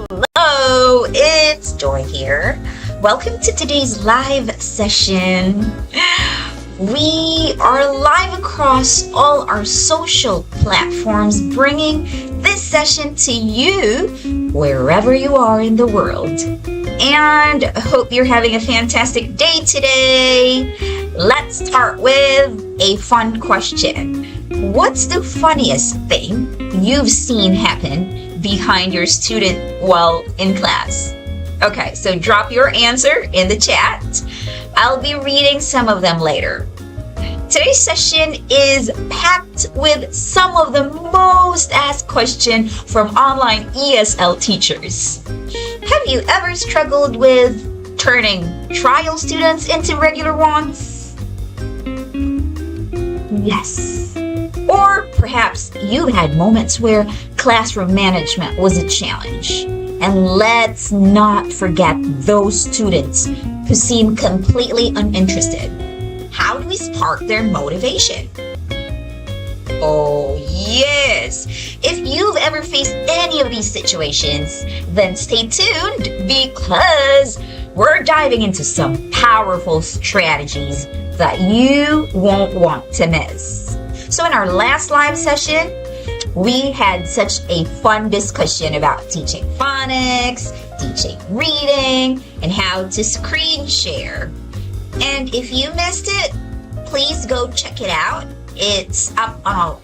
Hello, it's Joy here. Welcome to today's live session. We are live across all our social platforms, bringing this session to you wherever you are in the world. And I hope you're having a fantastic day today. Let's start with a fun question. What's the funniest thing you've seen happen behind your student while in class? Okay, so drop your answer in the chat. I'll be reading some of them later. Today's session is packed with some of the most asked questions from online ESL teachers. Have you ever struggled with turning trial students into regular ones? Yes. Or perhaps you had moments where classroom management was a challenge. And let's not forget those students who seem completely uninterested. How do we spark their motivation? Oh yes! If you've ever faced any of these situations, then stay tuned because we're diving into some powerful strategies that you won't want to miss. So in our last live session, we had such a fun discussion about teaching phonics, teaching reading, and how to screen share. And if you missed it, please go check it out. It's up on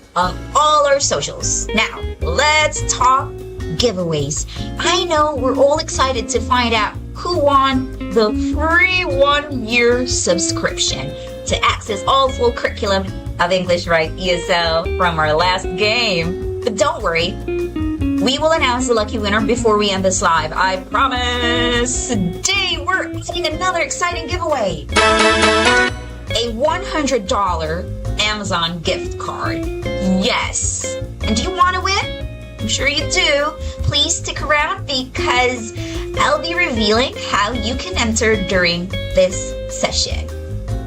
all our socials. Now, let's talk giveaways. I know we're all excited to find out who won the free 1-year subscription to access all full curriculum of English Right ESL from our last game. But don't worry, we will announce the lucky winner before we end this live. I promise. Today we're adding another exciting giveaway. A $100 Amazon gift card. Yes. And do you want to win? I'm sure you do. Please stick around because I'll be revealing how you can enter during this session.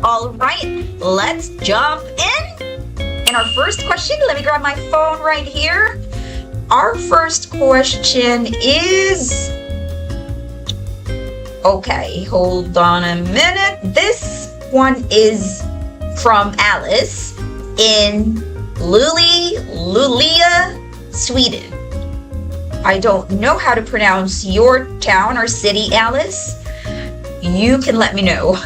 All right, let's jump in. And our first question, let me grab my phone right here. Our first question is, okay, hold on a minute. This one is from Alice in Luleå, Sweden. I don't know how to pronounce your town or city, Alice. You can let me know.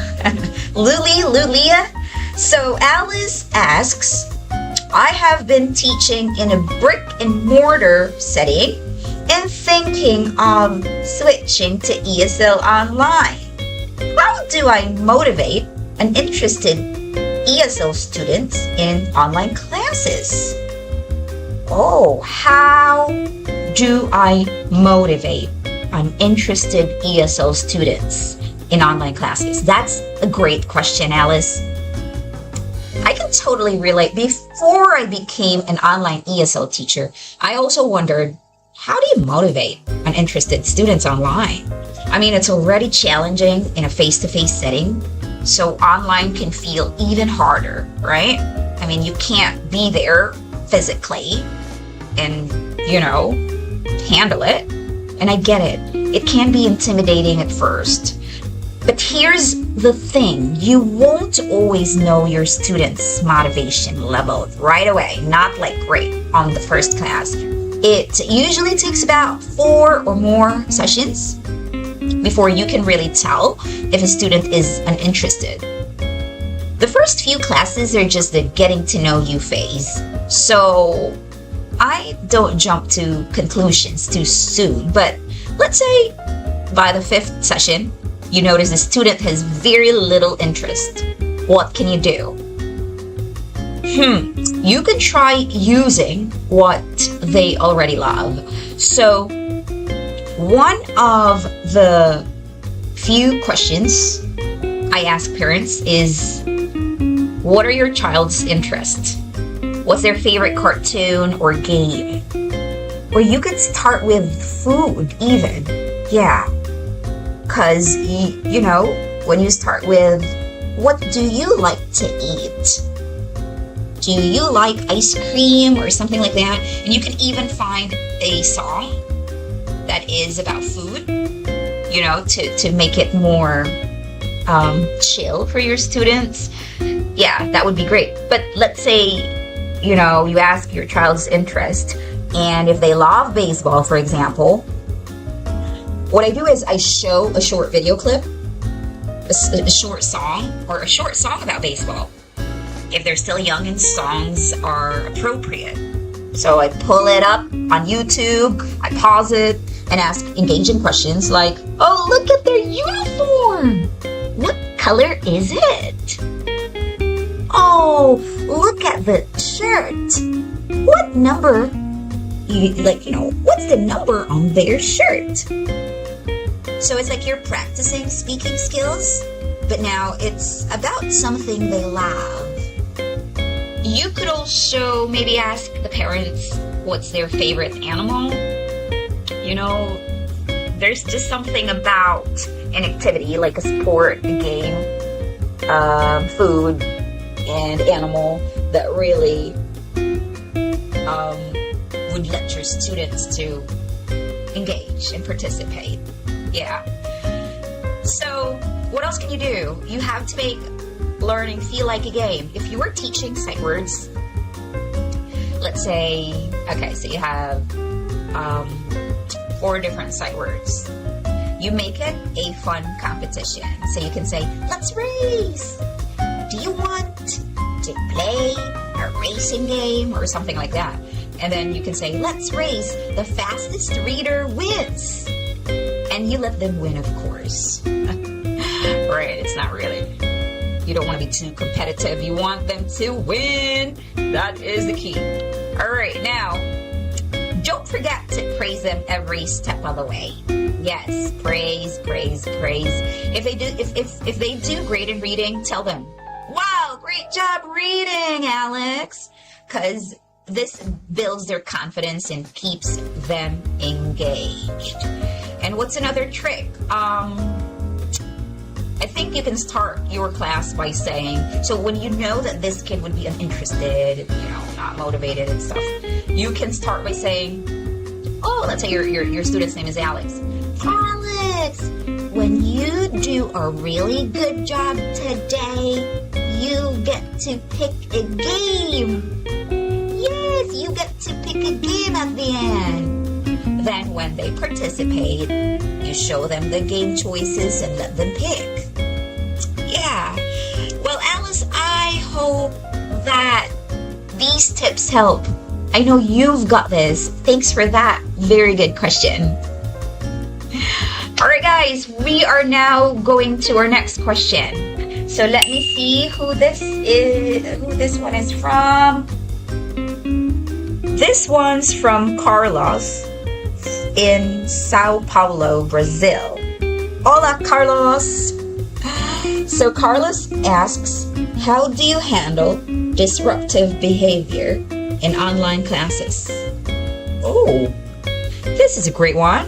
Luleå. So Alice asks, I have been teaching in a brick and mortar setting and thinking of switching to ESL online. How do I motivate an interested ESL student in online classes? Oh, how do I motivate an interested ESL students in online classes? That's a great question, Alice. I can totally relate. Before I became an online ESL teacher, I also wondered, how do you motivate an interested students online? I mean, it's already challenging in a face-to-face setting, so online can feel even harder, right? I mean, you can't be there physically and, handle it. And I get it. It can be intimidating at first. But here's the thing. You won't always know your students' motivation level right away. Not like right on the first class. It usually takes about 4 or more sessions before you can really tell if a student is uninterested. The first few classes are just the getting to know you phase. So I don't jump to conclusions too soon, but let's say by the 5th session, you notice the student has very little interest. What can you do? You can try using what they already love. So one of the few questions I ask parents is, what are your child's interests? What's their favorite cartoon or game? Or you could start with food even. Yeah. Because, when you start with, what do you like to eat? Do you like ice cream or something like that? And you can even find a song that is about food, to make it more chill for your students, yeah, that would be great. But let's say, you ask your child's interest, and if they love baseball, for example, what I do is I show a short video clip, a short song, or a short song about baseball, if they're still young and songs are appropriate. So I pull it up on YouTube, I pause it, and ask engaging questions like, oh, look at their uniform! What color is it? Oh, look at the shirt! What number, what's the number on their shirt? So it's like you're practicing speaking skills, but now it's about something they love. You could also maybe ask the parents what's their favorite animal. There's just something about an activity like a sport, a game, food, and animal that really would let your students to engage and participate. Yeah. So what else can you do? You have to make learning feel like a game. If you were teaching sight words, let's say, okay, so you have 4 different sight words. You make it a fun competition. So you can say, let's race. Do you want to play a racing game or something like that? And then you can say, let's race. The fastest reader wins. And you let them win, of course. Right, it's not really. You don't want to be too competitive. You want them to win. That is the key. All right, now, don't forget to praise them every step of the way. Yes, praise, praise, praise. If they do great in reading, tell them, wow, great job reading, Alex. Because this builds their confidence and keeps them engaged. And what's another trick? I think you can start your class by saying, so when you know that this kid would be uninterested, not motivated and stuff, you can start by saying, oh, let's say your student's name is Alex. Alex, when you do a really good job today, you get to pick a game. Yes, you get to pick a game at the end. Then when they participate, you show them the game choices and let them pick. Yeah. Well, Alice, I hope that these tips help. I know you've got this. Thanks for that very good question. All right, guys, we are now going to our next question. So let me see who this one is from. This one's from Carlos in Sao Paulo, Brazil. Hola, Carlos. So Carlos asks, how do you handle disruptive behavior in online classes? Oh, this is a great one.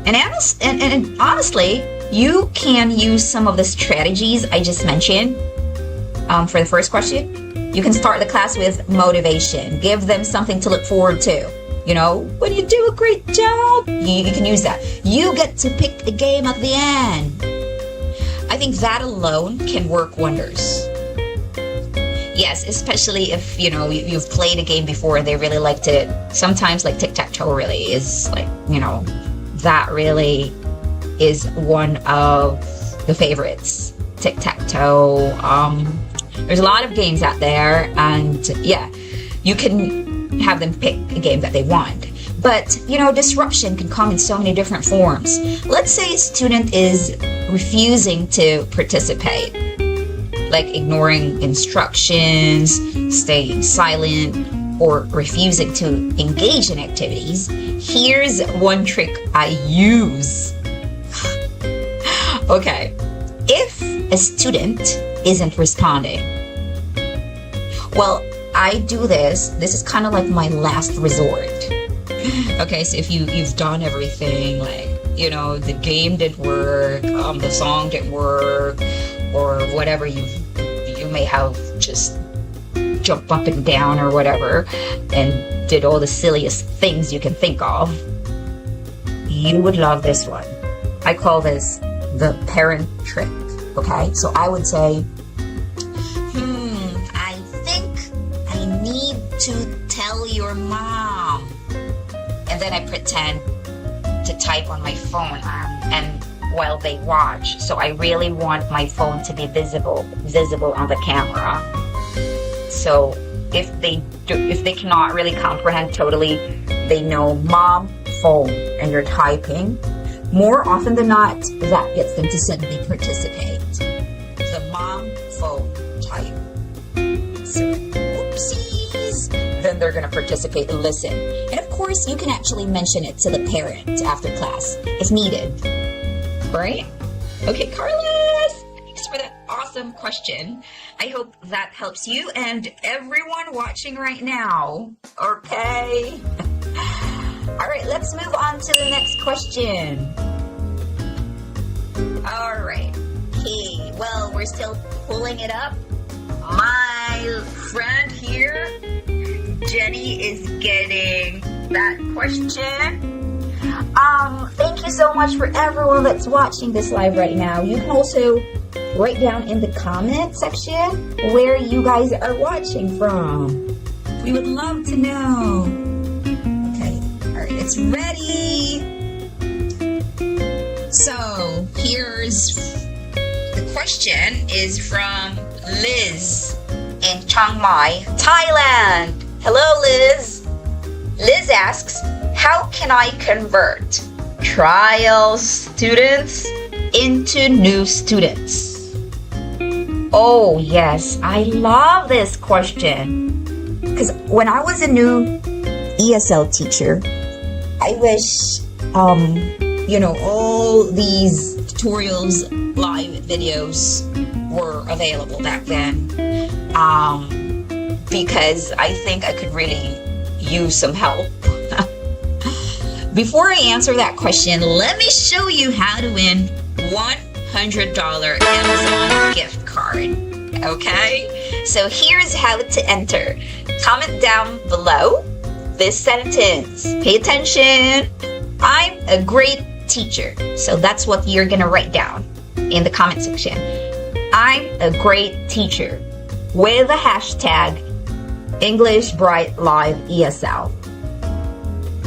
And honestly, you can use some of the strategies I just mentioned for the first question. You can start the class with motivation. Give them something to look forward to. When you do a great job, you can use that. You get to pick a game at the end. I think that alone can work wonders. Yes, especially if, you've played a game before and they really liked it. Sometimes like tic-tac-toe really is like, that really is one of the favorites. Tic-tac-toe. There's a lot of games out there, and yeah, you can have them pick a game that they want. But, disruption can come in so many different forms. Let's say a student is refusing to participate, like ignoring instructions, staying silent, or refusing to engage in activities. Here's one trick I use. Okay, if a student isn't responding, well, I do this is kind of like my last resort. Okay, so if you've done everything, like, the game didn't work, the song didn't work, or whatever, you may have just jumped up and down or whatever, and did all the silliest things you can think of. you would love this one. I call this the parent trick. Okay, so I would say, I think I need to tell your mom. And then I pretend to type on my phone and while they watch. So I really want my phone to be visible on the camera. So if they cannot really comprehend totally, they know mom, phone, and you're typing. More often than not, that gets them to suddenly participate. The mom, phone, type. So, whoopsies! Then they're going to participate and listen. And of course, you can actually mention it to the parent after class if needed. Right? Okay, Carlos! Thanks for that awesome question. I hope that helps you and everyone watching right now. Okay? All right, let's move on to the next question. All right. Okay, well, we're still pulling it up. My friend here, Jenny, is getting that question. Thank you so much for everyone that's watching this live right now. You can also write down in the comment section where you guys are watching from. We would love to know. Okay, all right, it's ready. So here's the question is from Liz in Chiang Mai, Thailand. Hello, Liz. Liz asks, how can I convert trial students into new students? Oh, yes, I love this question. Because when I was a new ESL teacher, I wish, all these tutorials, live videos were available back then. Because I think I could really use some help. Before I answer that question, let me show you how to win $100 Amazon gift card. Okay? So here's how to enter. Comment down below this sentence. Pay attention. I'm a great teacher. So that's what you're going to write down in the comment section. I'm a great teacher with the hashtag English Bright Live ESL.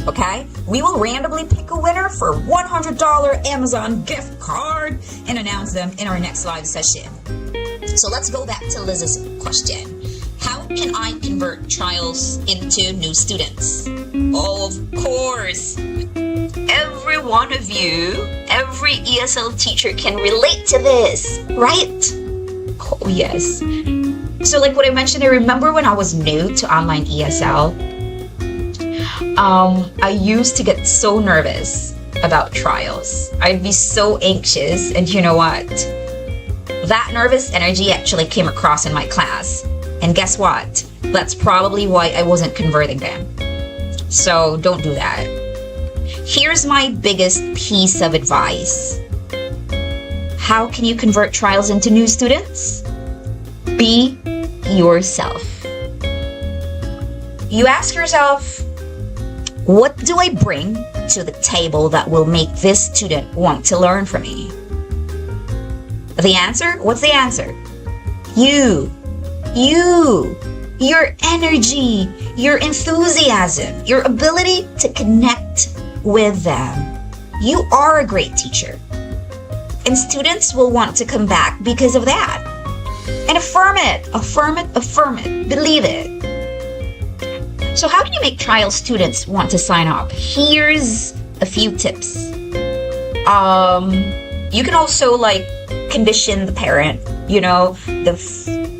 Okay? We will randomly pick a winner for $100 Amazon gift card and announce them in our next live session. So let's go back to Liz's question. How can I convert trials into new students? Oh, of course. Every one of you, every ESL teacher can relate to this, right? Oh, yes. So like what I mentioned, I remember when I was new to online ESL, I used to get so nervous about trials. I'd be so anxious, and you know what? That nervous energy actually came across in my class. And guess what? That's probably why I wasn't converting them. So don't do that. Here's my biggest piece of advice. How can you convert trials into new students? Be yourself. You ask yourself, what do I bring to the table that will make this student want to learn from me? The answer? What's the answer? You, your energy, your enthusiasm, your ability to connect with them. You are a great teacher. And students will want to come back because of that. And affirm it, believe it. So how can you make trial students want to sign up? Here's a few tips. You can also condition the parent.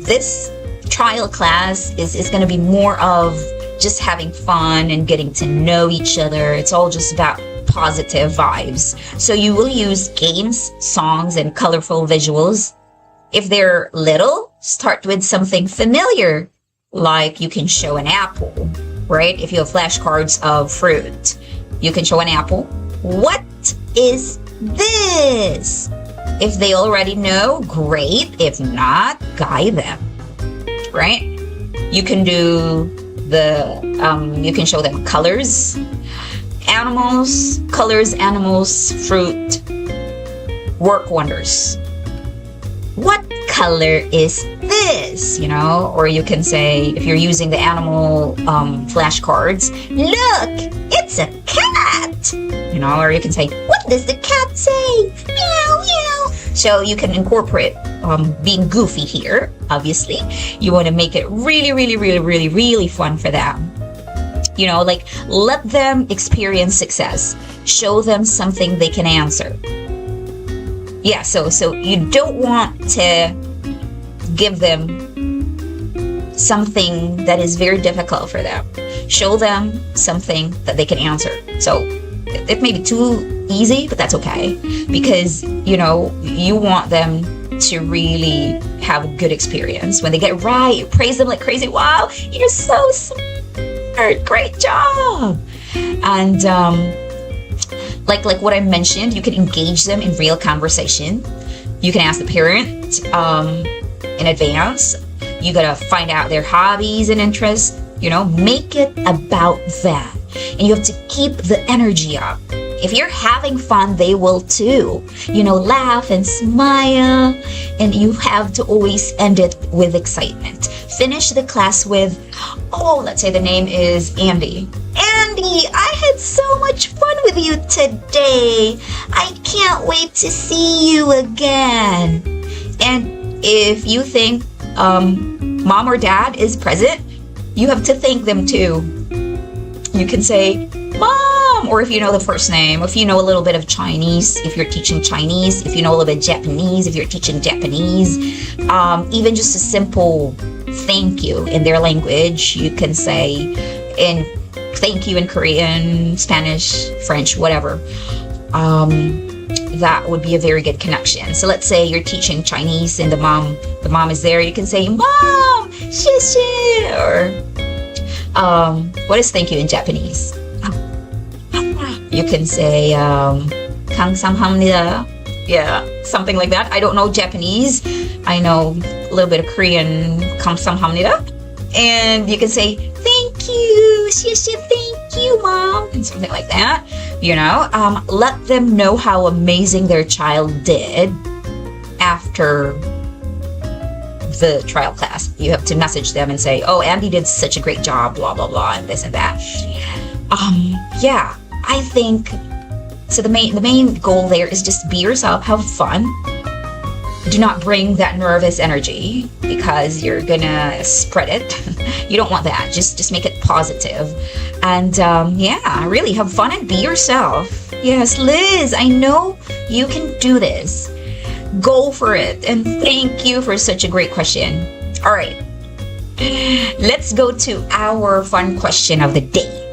This trial class is going to be more of just having fun and getting to know each other. It's all just about positive vibes. So you will use games, songs, and colorful visuals. If they're little, start with something familiar, like you can show an apple, right? If you have flashcards of fruit, you can show an apple. What is this? If they already know, great. If not, guide them, right? You can do you can show them colors Animals, colors, animals, fruit, work wonders. What color is this? You know, or you can say, if you're using the animal flashcards, look, it's a cat. You know, or you can say, what does the cat say? Meow, meow. So you can incorporate being goofy here, obviously. You want to make it really, really, really, really, really fun for them. You know, like, let them experience success. Show them something they can answer. Yeah, so you don't want to give them something that is very difficult for them. Show them something that they can answer. So it may be too easy, but that's okay. Because, you know, you want them to really have a good experience. When they get it right, you praise them like crazy. Wow, you're so smart. Great job. And like what I mentioned, you can engage them in real conversation. You can ask the parent in advance. You gotta find out their hobbies and interests. You know, make it about that. And you have to keep the energy up. If you're having fun, they will too. You know, laugh and smile. And you have to always end it with excitement. Finish the class with, oh, let's say the name is Andy. Andy, I had so much fun with you today. I can't wait to see you again. And if you think mom or dad is present, you have to thank them too. You can say, Mom, or if you know the first name, if you know a little bit of Chinese, if you're teaching Chinese, if you know a little bit of Japanese, if you're teaching Japanese, even just a simple thank you in their language, you can say in thank you in Korean, Spanish, French, whatever. That would be a very good connection. So let's say you're teaching Chinese and the mom is there. You can say, Mom, 谢谢, or what is thank you in Japanese? You can say 감사합니다. Yeah, something like that. I don't know Japanese. I know a little bit of Korean, 감사합니다. And you can say, thank you, 谢谢, thank you, Mom, and something like that. You know, let them know how amazing their child did after the trial class. You have to message them and say, oh, Andy did such a great job, blah, blah, blah, and this and that. Yeah, I think, so the main goal there is just be yourself, have fun. Do not bring that nervous energy because you're gonna spread it. You don't want that. Just make it positive. And yeah, really have fun and be yourself. Yes, Liz, I know you can do this. Go for it. And thank you for such a great question. All right, let's go to our fun question of the day.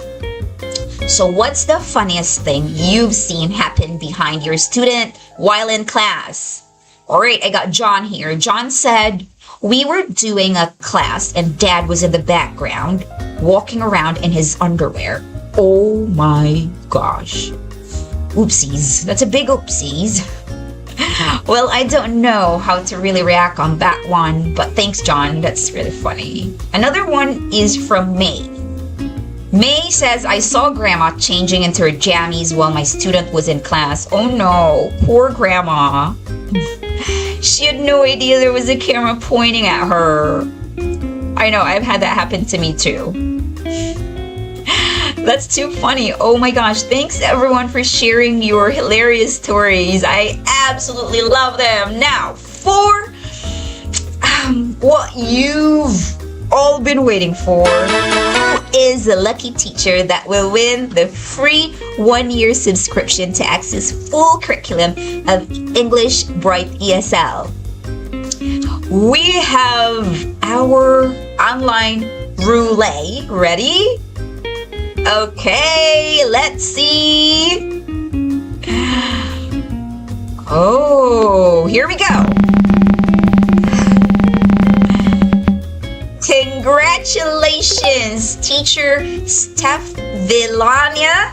So what's the funniest thing you've seen happen behind your student while in class? All right, I got John here. John said, we were doing a class and Dad was in the background walking around in his underwear. Oh my gosh. Oopsies. That's a big oopsies. Well, I don't know how to really react on that one, but thanks, John. That's really funny. Another one is from May. May says, I saw Grandma changing into her jammies while my student was in class. Oh no, poor Grandma. She had no idea there was a camera pointing at her. I know, I've had that happen to me too. That's too funny. Oh my gosh, thanks everyone for sharing your hilarious stories. I absolutely love them. Now, for what you've all been waiting for, who is the lucky teacher that will win the free 1-year subscription to access full curriculum of English Bright ESL? We have our online roulette ready. Okay, let's see. Oh, here we go. Congratulations, teacher Steph Villania.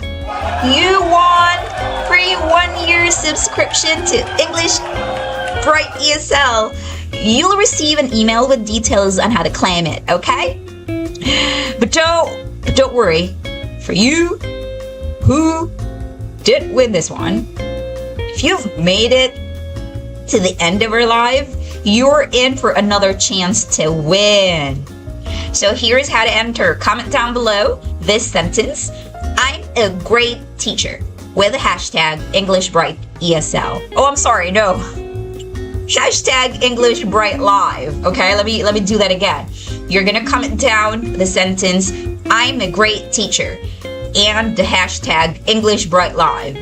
You won free 1-year subscription to English Bright ESL. You'll receive an email with details on how to claim it, okay? But don't worry. For you who did win this one. If you've made it to the end of our live, you're in for another chance to win. So here's how to enter. Comment down below this sentence. I'm a great teacher with the hashtag English Bright ESL. Oh, I'm sorry, no. Hashtag English Bright Live. Okay, let me do that again. You're gonna comment down the sentence, I'm a great teacher, and the hashtag English Bright Live.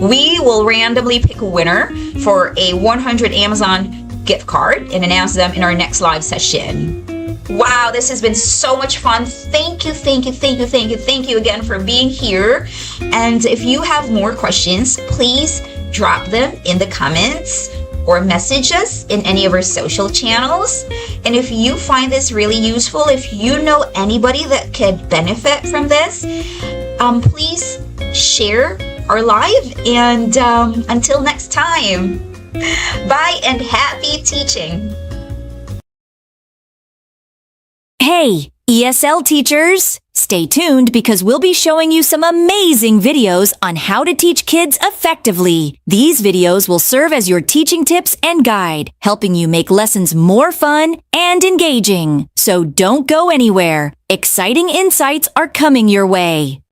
We will randomly pick a winner for a 100 Amazon gift card and announce them in our next live session. Wow, this has been so much fun. Thank you again for being here. And if you have more questions, please drop them in the comments or message us in any of our social channels. And if you find this really useful, if you know anybody that could benefit from this, please share our live. And until next time, bye and happy teaching. Hey, ESL teachers! Stay tuned because we'll be showing you some amazing videos on how to teach kids effectively. These videos will serve as your teaching tips and guide, helping you make lessons more fun and engaging. So don't go anywhere. Exciting insights are coming your way.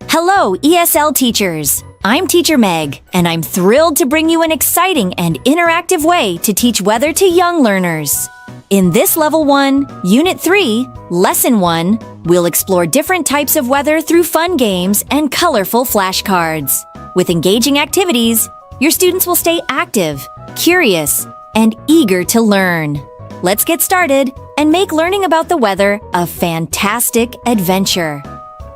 Hello, ESL teachers! I'm Teacher Meg, and I'm thrilled to bring you an exciting and interactive way to teach weather to young learners. In this Level 1, Unit 3, Lesson 1, we'll explore different types of weather through fun games and colorful flashcards. With engaging activities, your students will stay active, curious, and eager to learn. Let's get started and make learning about the weather a fantastic adventure.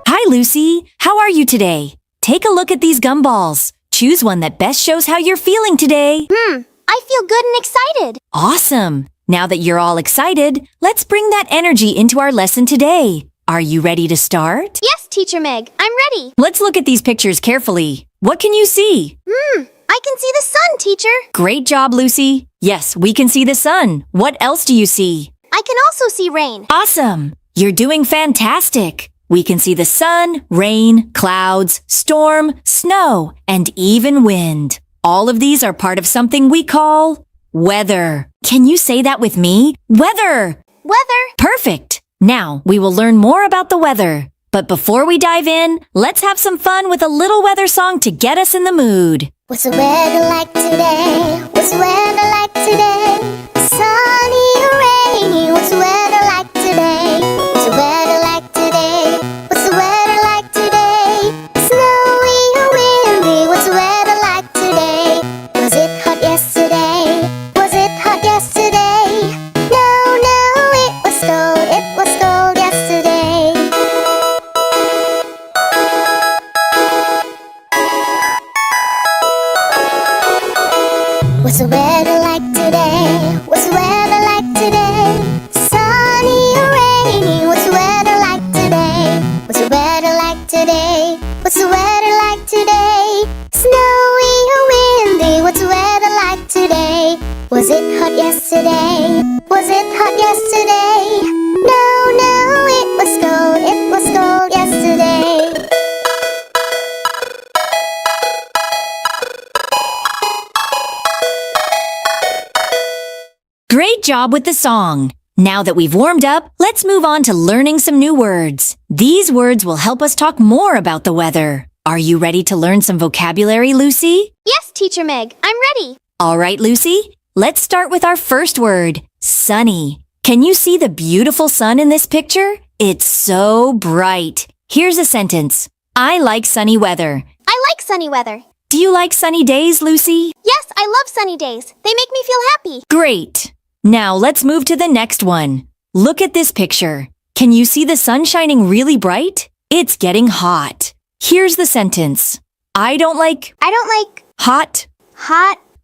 Hi, Lucy. How are you today? Take a look at these gumballs. Choose one that best shows how you're feeling today. I feel good and excited. Awesome. Now that you're all excited, let's bring that energy into our lesson today. Are you ready to start? Yes, Teacher Meg, I'm ready. Let's look at these pictures carefully. What can you see? I can see the sun, Teacher. Great job, Lucy. Yes, we can see the sun. What else do you see? I can also see rain. Awesome. You're doing fantastic. We can see the sun, rain, clouds, storm, snow, and even wind. All of these are part of something we call weather. Can you say that with me? Weather! Weather. Perfect! Now, we will learn more about the weather. But before we dive in, let's have some fun with a little weather song to get us in the mood. What's the weather like today? What's the weather like today? Sunny or rainy? What's the weather like today? What's the weather like today? What's the weather like today? Snowy or windy? What's the weather like today? Was it hot yesterday? Was it hot yesterday? No, it was cold yesterday. What's the weather like today? What's the weather like today? Sunny or rainy? What's the weather like today? What's the weather like today? What's the weather like today? Snowy or windy? What's the weather like today? Was it hot yesterday? Was it hot yesterday? No, it was cold yesterday. Great job with the song. Now that we've warmed up, let's move on to learning some new words. These words will help us talk more about the weather. Are you ready to learn some vocabulary, Lucy? Yes, Teacher Meg, I'm ready. All right, Lucy. Let's start with our first word, sunny. Can you see the beautiful sun in this picture? It's so bright. Here's a sentence. I like sunny weather. I like sunny weather. Do you like sunny days, Lucy? Yes, I love sunny days. They make me feel happy. Great. Now let's move to the next one. Look at this picture. Can you see the sun shining really bright? It's getting hot. Here's the sentence. I don't like hot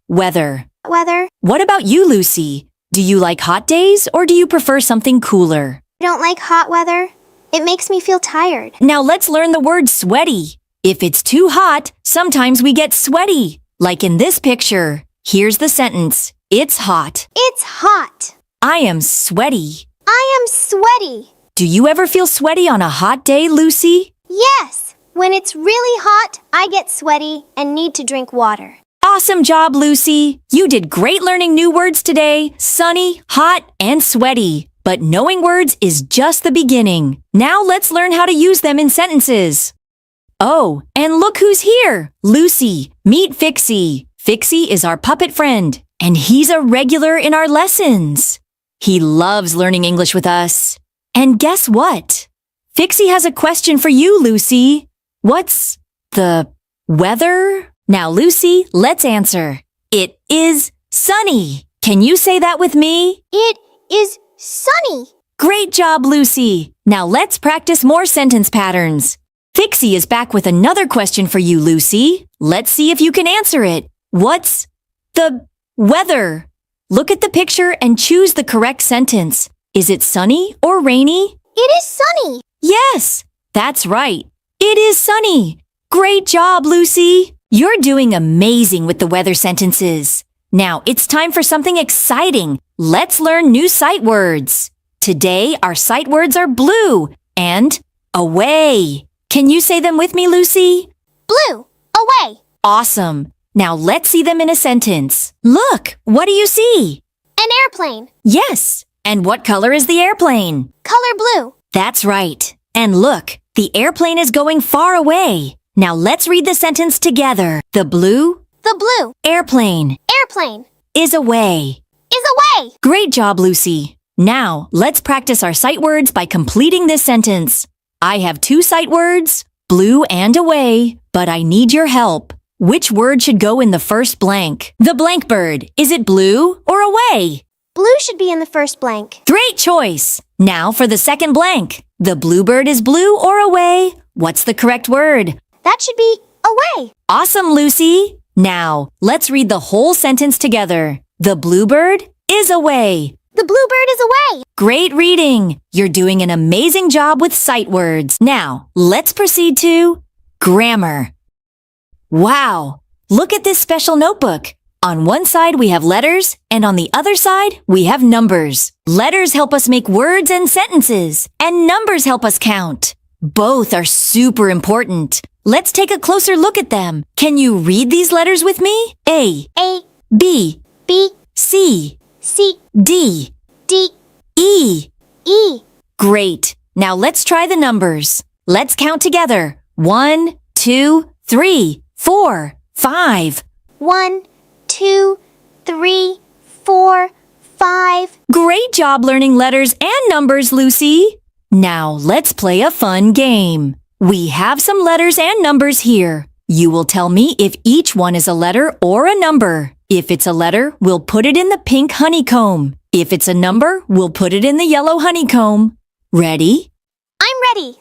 weather. weather. What about you, Lucy? Do you like hot days or do you prefer something cooler? I don't like hot weather. It makes me feel tired. Now let's learn the word sweaty. If it's too hot, sometimes we get sweaty. Like in this picture. Here's the sentence. It's hot. It's hot. I am sweaty. I am sweaty. Do you ever feel sweaty on a hot day, Lucy? Yes. When it's really hot, I get sweaty and need to drink water. Awesome job, Lucy. You did great learning new words today. Sunny, hot, and sweaty. But knowing words is just the beginning. Now let's learn how to use them in sentences. Oh, and look who's here. Lucy, meet Fixie. Fixie is our puppet friend, and he's a regular in our lessons. He loves learning English with us. And guess what? Fixie has a question for you, Lucy. What's the weather? Now, Lucy, let's answer. It is sunny. Can you say that with me? It is sunny. Great job, Lucy. Now let's practice more sentence patterns. Fixie is back with another question for you, Lucy. Let's see if you can answer it. What's the weather? Look at the picture and choose the correct sentence. Is it sunny or rainy? It is sunny. Yes, that's right. It is sunny. Great job, Lucy. You're doing amazing with the weather sentences. Now it's time for something exciting. Let's learn new sight words. Today, our sight words are blue and away. Can you say them with me, Lucy? Blue. Away. Awesome. Now let's see them in a sentence. Look, what do you see? An airplane. Yes. And what color is the airplane? Color blue. That's right. And look, the airplane is going far away. Now let's read the sentence together. The blue airplane Airplane. is away. Is away. Great job, Lucy. Now let's practice our sight words by completing this sentence. I have two sight words, blue and away, but I need your help. Which word should go in the first blank? The blank bird. Is it blue or away? Blue should be in the first blank. Great choice. Now for the second blank. The bluebird is blue or away? What's the correct word? That should be away. Awesome, Lucy. Now, let's read the whole sentence together. The bluebird is away. The bluebird is away. Great reading. You're doing an amazing job with sight words. Now, let's proceed to grammar. Wow. Look at this special notebook. On one side, we have letters, and on the other side, we have numbers. Letters help us make words and sentences, and numbers help us count. Both are super important. Let's take a closer look at them. Can you read these letters with me? A, B, B, C, C, D, D, E. E. Great. Now let's try the numbers. Let's count together. 1, 2, 3, 4, 5. 1, 2, 3, 4, 5. Great job learning letters and numbers, Lucy. Now let's play a fun game. We have some letters and numbers here. You will tell me if each one is a letter or a number. If it's a letter, we'll put it in the pink honeycomb. If it's a number, we'll put it in the yellow honeycomb. Ready? I'm ready.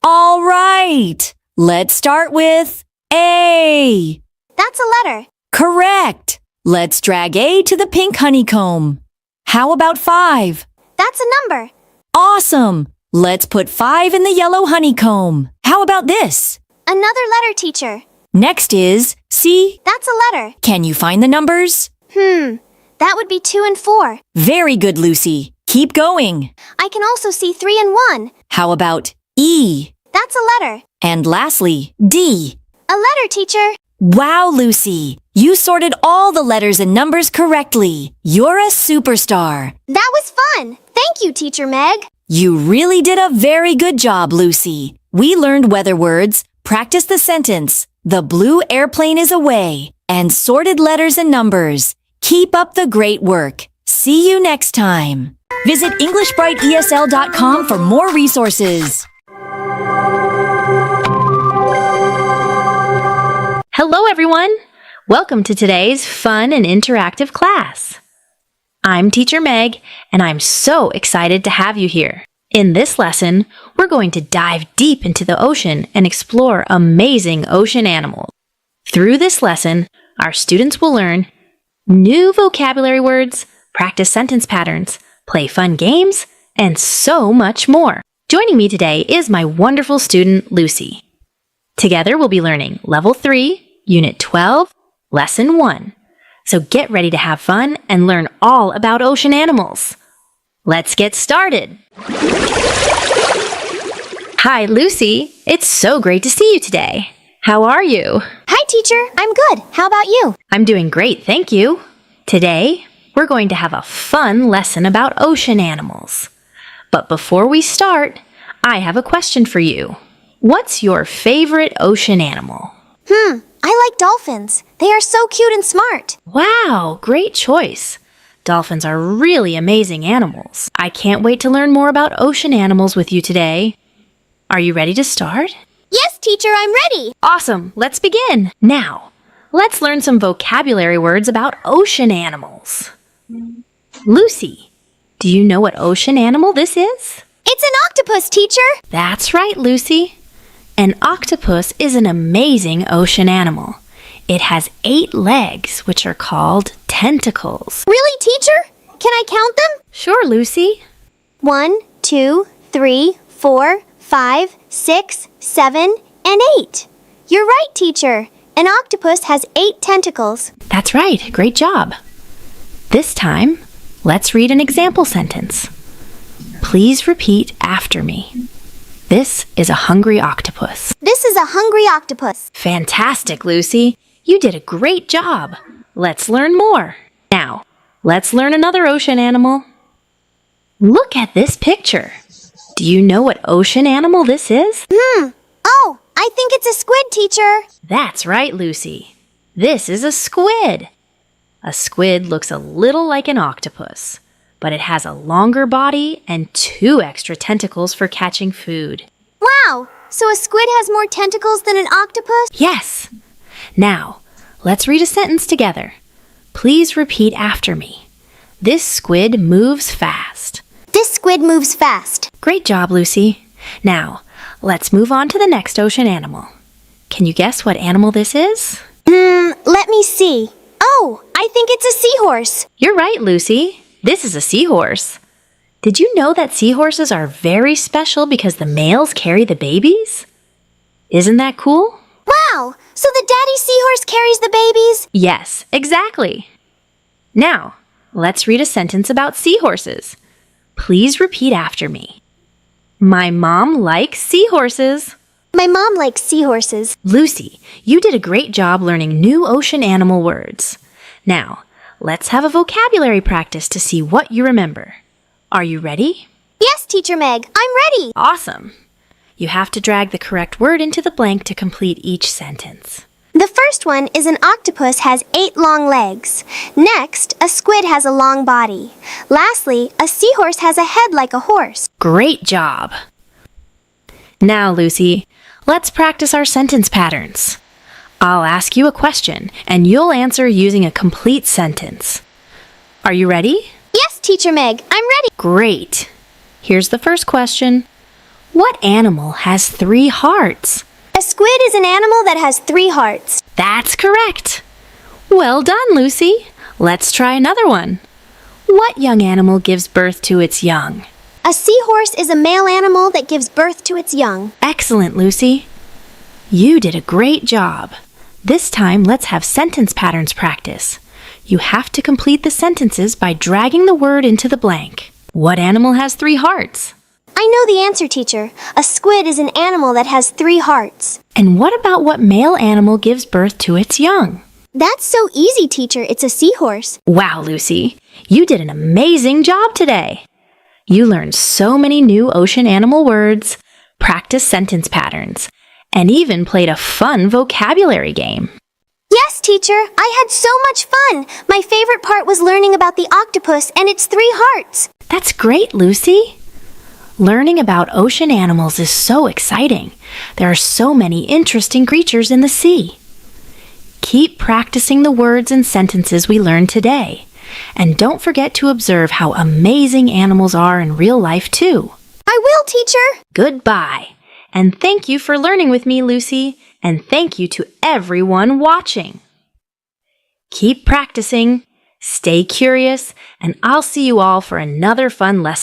All right. Let's start with A. That's a letter. Correct. Let's drag A to the pink honeycomb. How about 5? That's a number. Awesome. Let's put 5 in the yellow honeycomb. How about this? Another letter, teacher. Next is C. That's a letter. Can you find the numbers? That would be 2 and 4. Very good, Lucy. Keep going. I can also see 3 and 1. How about E? That's a letter. And lastly, D. A letter, teacher. Wow, Lucy. You sorted all the letters and numbers correctly. You're a superstar. That was fun. Thank you, Teacher Meg. You really did a very good job, Lucy. We learned weather words, practiced the sentence, the blue airplane is away, and sorted letters and numbers. Keep up the great work. See you next time. Visit EnglishBrightESL.com for more resources. Hello, everyone. Welcome to today's fun and interactive class. I'm Teacher Meg, and I'm so excited to have you here. In this lesson, we're going to dive deep into the ocean and explore amazing ocean animals. Through this lesson, our students will learn new vocabulary words, practice sentence patterns, play fun games, and so much more. Joining me today is my wonderful student, Lucy. Together, we'll be learning Level 3, Unit 12, Lesson 1. So get ready to have fun and learn all about ocean animals. Let's get started. Hi, Lucy. It's so great to see you today. How are you? Hi, teacher. I'm good. How about you? I'm doing great, thank you. Today, we're going to have a fun lesson about ocean animals. But before we start, I have a question for you. What's your favorite ocean animal? I like dolphins. They are so cute and smart. Wow, great choice. Dolphins are really amazing animals. I can't wait to learn more about ocean animals with you today. Are you ready to start? Yes, teacher, I'm ready. Awesome, let's begin. Now, let's learn some vocabulary words about ocean animals. Lucy, do you know what ocean animal this is? It's an octopus, teacher. That's right, Lucy. An octopus is an amazing ocean animal. It has 8 legs, which are called tentacles. Really, teacher? Can I count them? Sure, Lucy. 1, 2, 3, 4, 5, 6, 7, and 8. You're right, teacher. An octopus has 8 tentacles. That's right, great job. This time, let's read an example sentence. Please repeat after me. This is a hungry octopus. This is a hungry octopus. Fantastic, Lucy. You did a great job. Let's learn more. Now, let's learn another ocean animal. Look at this picture. Do you know what ocean animal this is? Oh, I think it's a squid, teacher. That's right, Lucy. This is a squid. A squid looks a little like an octopus, but it has a longer body and 2 extra tentacles for catching food. Wow, so a squid has more tentacles than an octopus? Yes. Now, let's read a sentence together. Please repeat after me. This squid moves fast. This squid moves fast. Great job, Lucy. Now, let's move on to the next ocean animal. Can you guess what animal this is? Let me see. Oh, I think it's a seahorse. You're right, Lucy. This is a seahorse. Did you know that seahorses are very special because the males carry the babies? Isn't that cool? Wow, so the daddy seahorse carries the babies? Yes, exactly. Now, let's read a sentence about seahorses. Please repeat after me. My mom likes seahorses. My mom likes seahorses. Lucy, you did a great job learning new ocean animal words. Now, let's have a vocabulary practice to see what you remember. Are you ready? Yes, Teacher Meg, I'm ready. Awesome. You have to drag the correct word into the blank to complete each sentence. The first one is an octopus has 8 long legs. Next, a squid has a long body. Lastly, a seahorse has a head like a horse. Great job. Now, Lucy, let's practice our sentence patterns. I'll ask you a question, and you'll answer using a complete sentence. Are you ready? Yes, Teacher Meg, I'm ready. Great. Here's the first question. What animal has 3 hearts? A squid is an animal that has 3 hearts. That's correct. Well done, Lucy. Let's try another one. What young animal gives birth to its young? A seahorse is a male animal that gives birth to its young. Excellent, Lucy. You did a great job. This time, let's have sentence patterns practice. You have to complete the sentences by dragging the word into the blank. What animal has 3 hearts? I know the answer, teacher. A squid is an animal that has 3 hearts. And what about what male animal gives birth to its young? That's so easy, teacher. It's a seahorse. Wow, Lucy. You did an amazing job today. You learned so many new ocean animal words, practiced sentence patterns, and even played a fun vocabulary game. Yes, teacher. I had so much fun. My favorite part was learning about the octopus and its 3 hearts. That's great, Lucy. Learning about ocean animals is so exciting. There are so many interesting creatures in the sea. Keep practicing the words and sentences we learned today. And don't forget to observe how amazing animals are in real life, too. I will, teacher. Goodbye. And thank you for learning with me, Lucy. And thank you to everyone watching. Keep practicing, stay curious, and I'll see you all for another fun lesson.